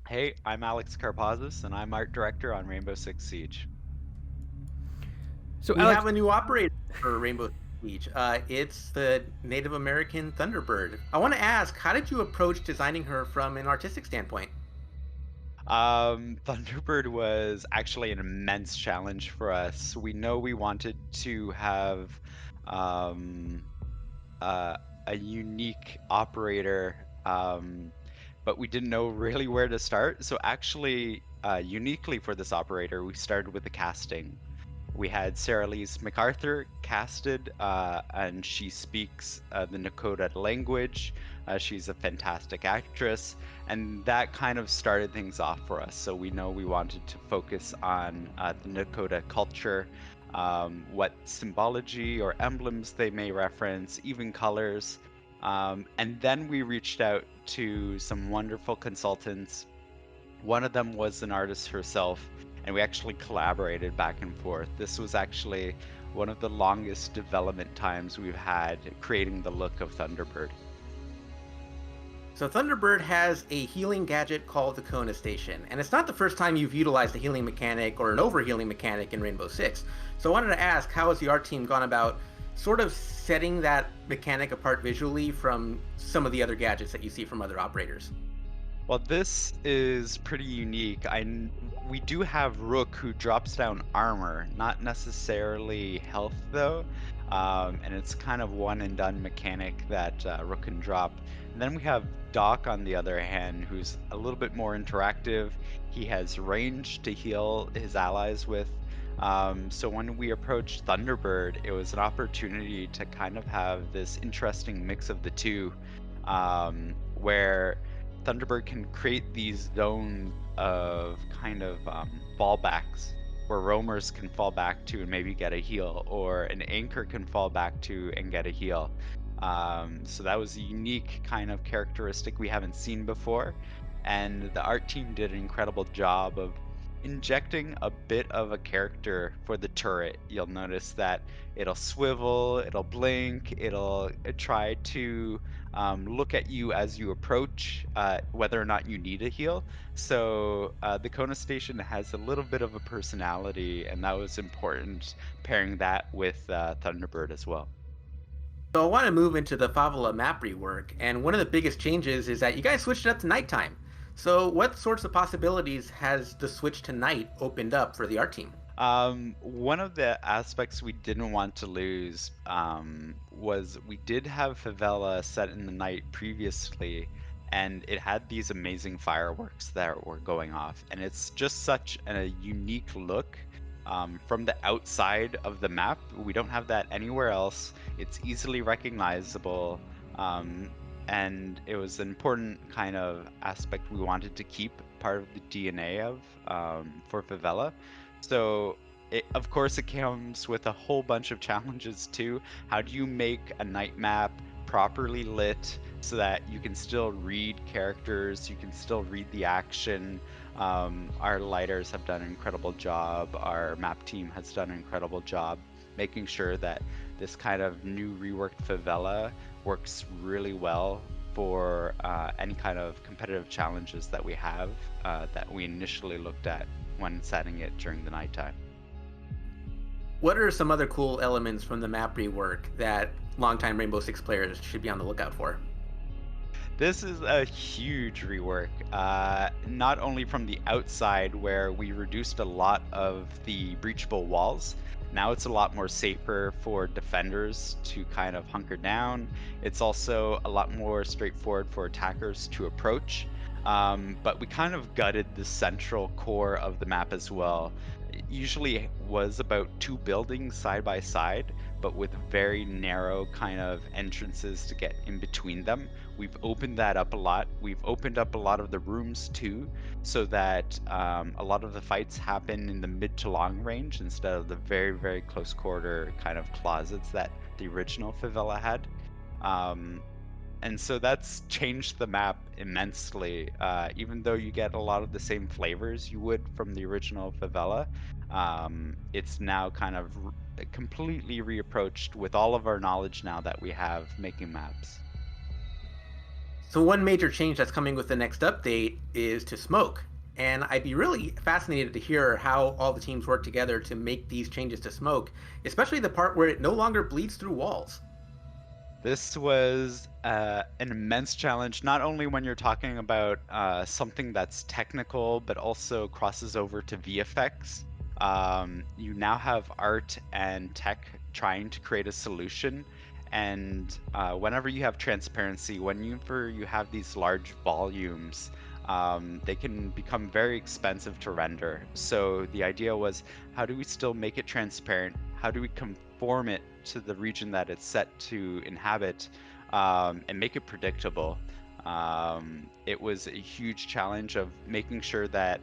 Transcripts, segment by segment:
Hey, I'm Alex Karpazis, and I'm art director on Rainbow Six Siege. So We Alex, have a new operator for Rainbow Siege. It's the Native American Thunderbird. I want to ask, how did you approach designing her from an artistic standpoint? Thunderbird was actually an immense challenge for us. We know we wanted to have um, uh, a unique operator, but we didn't know really where to start. So actually, uniquely for this operator, we started with the casting. We had Sarah Lise MacArthur casted, and she speaks the Nakoda language. She's a fantastic actress, and that kind of started things off for us. So we know we wanted to focus on the Nakoda culture, what symbology or emblems they may reference, even colors. And then we reached out to some wonderful consultants. One of them was an artist herself, and we actually collaborated back and forth. This was actually one of the longest development times we've had creating the look of Thunderbird. So Thunderbird has a healing gadget called the Kóna Station, and it's not the first time you've utilized a healing mechanic or an overhealing mechanic in Rainbow Six. So I wanted to ask, how has the art team gone about sort of setting that mechanic apart visually from some of the other gadgets that you see from other operators? Well, this is pretty unique. We do have Rook who drops down armor, not necessarily health though, and it's kind of one and done mechanic that Rook can drop. And then we have Doc on the other hand, who's a little bit more interactive. He has range to heal his allies with. So when we approached Thunderbird, it was an opportunity to kind of have this interesting mix of the two, where Thunderbird can create these zones of kind of fallbacks where roamers can fall back to and maybe get a heal, or an anchor can fall back to and get a heal. So that was a unique kind of characteristic we haven't seen before, and the art team did an incredible job of injecting a bit of a character for the turret. You'll notice that it'll swivel, it'll blink, it'll try to look at you as you approach, whether or not you need a heal. So the Kóna station has a little bit of a personality, and that was important, pairing that with Thunderbird as well. So I want to move into the Favela map rework, and one of the biggest changes is that you guys switched it up to nighttime. So what sorts of possibilities has the switch to night opened up for the art team? One of the aspects we didn't want to lose was we did have Favela set in the night previously, and it had these amazing fireworks that were going off, and it's just such a unique look. From the outside of the map, we don't have that anywhere else. It's easily recognizable, and it was an important kind of aspect we wanted to keep part of the DNA of for Favela. So, of course, it comes with a whole bunch of challenges too. How do you make a night map properly lit so that you can still read characters, you can still read the action? Our lighters have done an incredible job. Our map team has done an incredible job making sure that this kind of new reworked favela works really well for any kind of competitive challenges that we have that we initially looked at when setting it during the nighttime. What are some other cool elements from the map rework that longtime Rainbow Six players should be on the lookout for? This is a huge rework, not only from the outside where we reduced a lot of the breachable walls. Now it's a lot more safer for defenders to kind of hunker down. It's also a lot more straightforward for attackers to approach. But we kind of gutted the central core of the map as well. It usually was about two buildings side by side, but with very narrow kind of entrances to get in between them. We've opened that up a lot. We've opened up a lot of the rooms too, so that a lot of the fights happen in the mid to long range instead of the very, very close quarter kind of closets that the original favela had. Um, And so that's changed the map immensely. Even though you get a lot of the same flavors you would from the original Favela, it's now kind of completely reapproached with all of our knowledge now that we have making maps. So one major change that's coming with the next update is to smoke. And I'd be really fascinated to hear how all the teams work together to make these changes to smoke, especially the part where it no longer bleeds through walls. This was an immense challenge, not only when you're talking about something that's technical, but also crosses over to VFX. You now have art and tech trying to create a solution. And whenever you have transparency, whenever you have these large volumes, they can become very expensive to render. So the idea was, how do we still make it transparent? How do we conform it to the region that it's set to inhabit, and make it predictable? It was a huge challenge of making sure that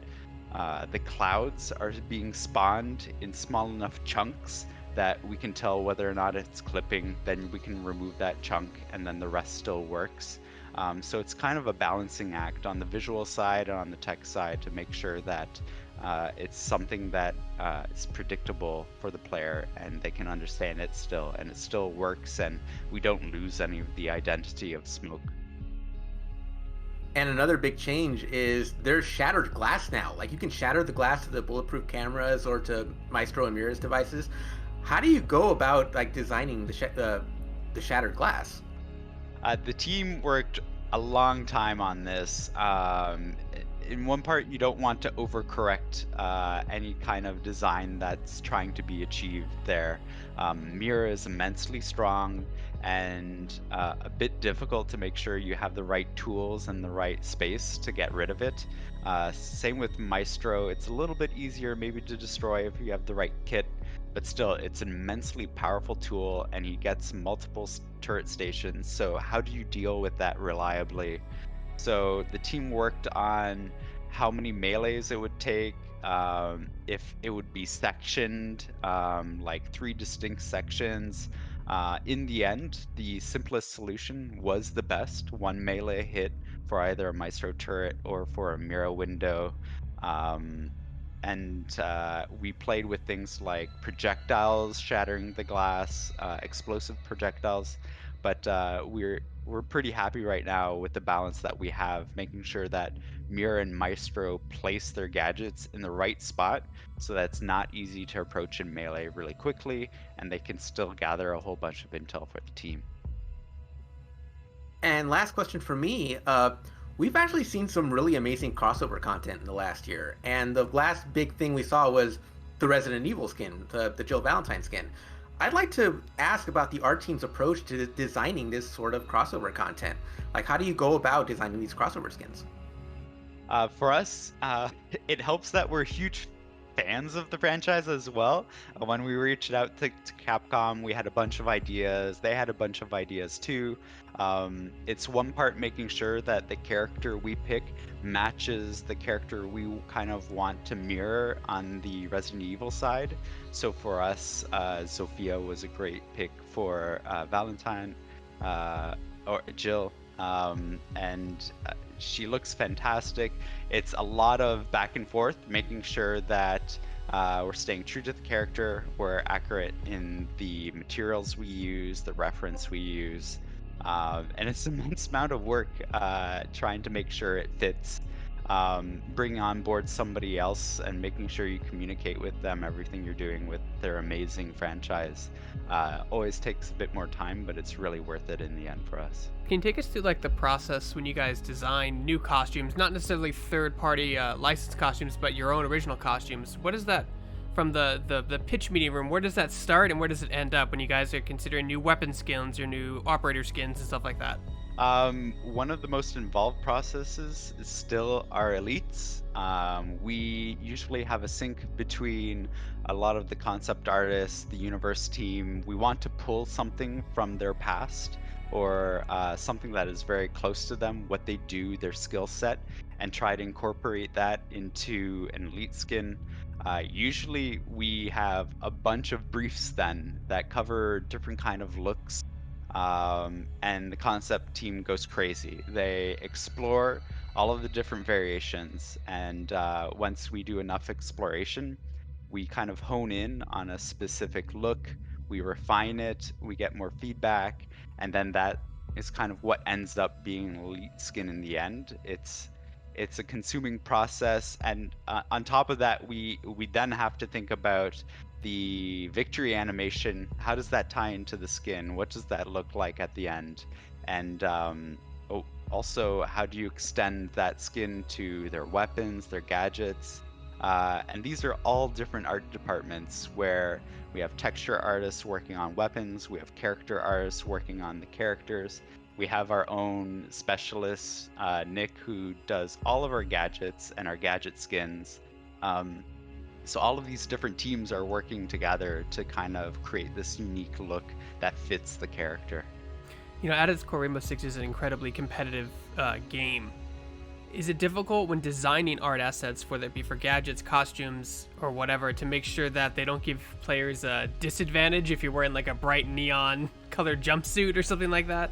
the clouds are being spawned in small enough chunks that we can tell whether or not it's clipping. Then we can remove that chunk, and then the rest still works. So it's kind of a balancing act on the visual side and on the tech side to make sure that it's something that is predictable for the player and they can understand it still, and it still works, and we don't lose any of the identity of smoke. And another big change is there's shattered glass now. Like you can shatter the glass to the bulletproof cameras or to Maestro and Mira's devices. How do you go about like designing the shattered glass? The team worked a long time on this. In one part, you don't want to overcorrect any kind of design that's trying to be achieved there. Mira is immensely strong and a bit difficult to make sure you have the right tools and the right space to get rid of it. Same with Maestro. It's a little bit easier maybe to destroy if you have the right kit, but still, it's an immensely powerful tool and he gets multiple turret stations. So how do you deal with that reliably? So the team worked on how many melees it would take, if it would be sectioned, like 3 distinct sections. In the end, the simplest solution was the best, 1 melee hit for either a Maestro turret or for a Mira window. And we played with things like projectiles shattering the glass, explosive projectiles, but we're pretty happy right now with the balance that we have, making sure that Mira and Maestro place their gadgets in the right spot so that it's not easy to approach in melee really quickly, and they can still gather a whole bunch of intel for the team. And last question for me. We've actually seen some really amazing crossover content in the last year. And the last big thing we saw was the Resident Evil skin, the Jill Valentine skin. I'd like to ask about the art team's approach to designing this sort of crossover content. Like, how do you go about designing these crossover skins? For us, it helps that we're huge fans of the franchise as well. When we reached out to Capcom, we had a bunch of ideas. They had a bunch of ideas too. It's one part making sure that the character we pick matches the character we kind of want to mirror on the Resident Evil side. So for us, Zofia was a great pick for Valentine, or Jill. And she looks fantastic. It's a lot of back and forth, making sure that we're staying true to the character, we're accurate in the materials we use, the reference we use, and it's an immense amount of work trying to make sure it fits. Bringing on board somebody else and making sure you communicate with them everything you're doing with their amazing franchise always takes a bit more time, but it's really worth it in the end for us. Can you take us through like the process when you guys design new costumes, not necessarily third-party licensed costumes, but your own original costumes? What is that from the pitch meeting room? Where does that start and where does it end up when you guys are considering new weapon skins or new operator skins and stuff like that? One of the most involved processes is still our elites. We usually have a sync between a lot of the concept artists, the universe team. We want to pull something from their past or something that is very close to them, what they do, their skill set, and try to incorporate that into an elite skin. Usually we have a bunch of briefs then that cover different kind of looks, and the concept team goes crazy. They explore all of the different variations, and once we do enough exploration, we kind of hone in on a specific look. We refine it, we get more feedback, and then that is kind of what ends up being an elite skin in the end. It's a consuming process, and on top of that, we then have to think about the victory animation. How does that tie into the skin? What does that look like at the end? And also, how do you extend that skin to their weapons, their gadgets? And these are all different art departments where we have texture artists working on weapons, we have character artists working on the characters, we have our own specialist, Nick, who does all of our gadgets and our gadget skins. So all of these different teams are working together to kind of create this unique look that fits the character. You know, at its core, Rainbow Six is an incredibly competitive game. Is it difficult when designing art assets, whether it be for gadgets, costumes, or whatever, to make sure that they don't give players a disadvantage if you're wearing like a bright neon colored jumpsuit or something like that?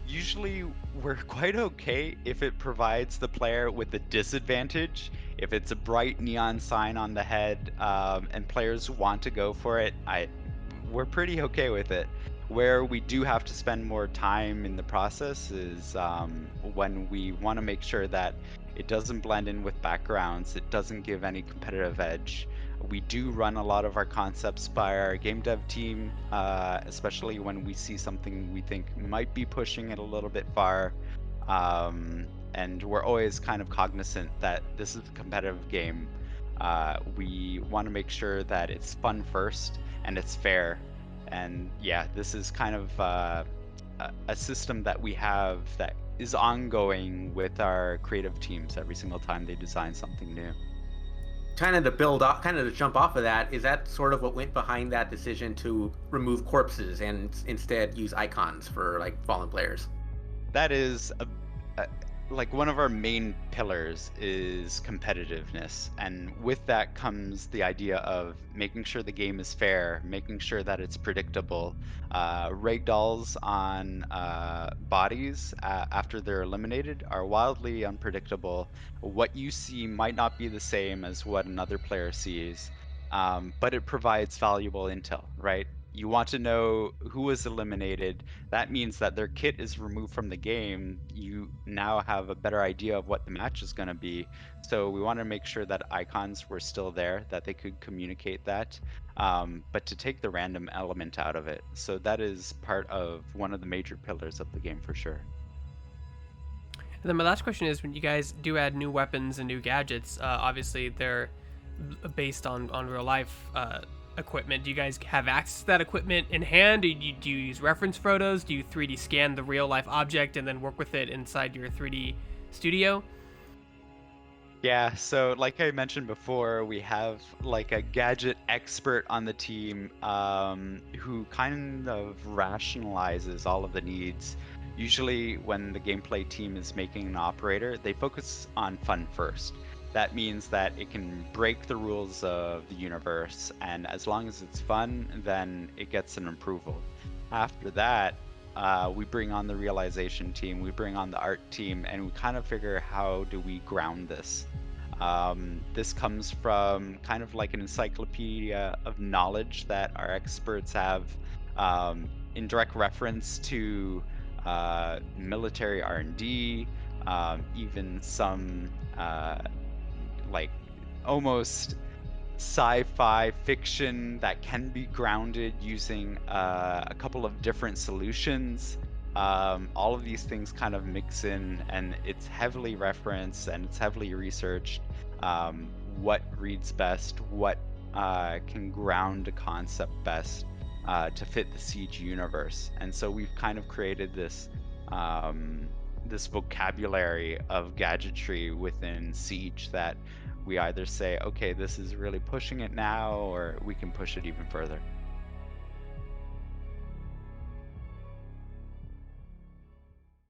Usually we're quite okay if it provides the player with a disadvantage. If it's a bright neon sign on the head, and players want to go for it, we're pretty okay with it. Where we do have to spend more time in the process is when we want to make sure that it doesn't blend in with backgrounds, it doesn't give any competitive edge. We do run a lot of our concepts by our game dev team, especially when we see something we think might be pushing it a little bit far. And we're always kind of cognizant that this is a competitive game. We want to make sure that it's fun first and it's fair. And yeah, this is kind of a system that we have that is ongoing with our creative teams every single time they design something new. Kind of to jump off of that, is that sort of what went behind that decision to remove corpses and instead use icons for like fallen players? That is like one of our main pillars is competitiveness, and with that comes the idea of making sure the game is fair, making sure that it's predictable. Ragdolls on bodies after they're eliminated are wildly unpredictable. What you see might not be the same as what another player sees, but it provides valuable intel, right? You want to know who was eliminated. That means that their kit is removed from the game. You now have a better idea of what the match is going to be. So we want to make sure that icons were still there, that they could communicate that, but to take the random element out of it. So that is part of one of the major pillars of the game for sure. And then my last question is, when you guys do add new weapons and new gadgets, obviously they're based on real life equipment. Do you guys have access to that equipment in hand? Do you use reference photos? Do you 3D scan the real life object and then work with it inside your 3D studio? Yeah, so like I mentioned before, we have like a gadget expert on the team who kind of rationalizes all of the needs. Usually when the gameplay team is making an operator, they focus on fun first. That means that it can break the rules of the universe, and as long as it's fun, then it gets an approval. After that, we bring on the realization team, we bring on the art team, and we kind of figure how do we ground this. This comes from kind of like an encyclopedia of knowledge that our experts have, in direct reference to military R&D, even some like almost sci-fi fiction that can be grounded using a couple of different solutions. All of these things kind of mix in, and it's heavily referenced and it's heavily researched. What reads best, what can ground a concept best to fit the Siege universe. And so we've kind of created this this vocabulary of gadgetry within Siege that we either say, okay, this is really pushing it now, or we can push it even further.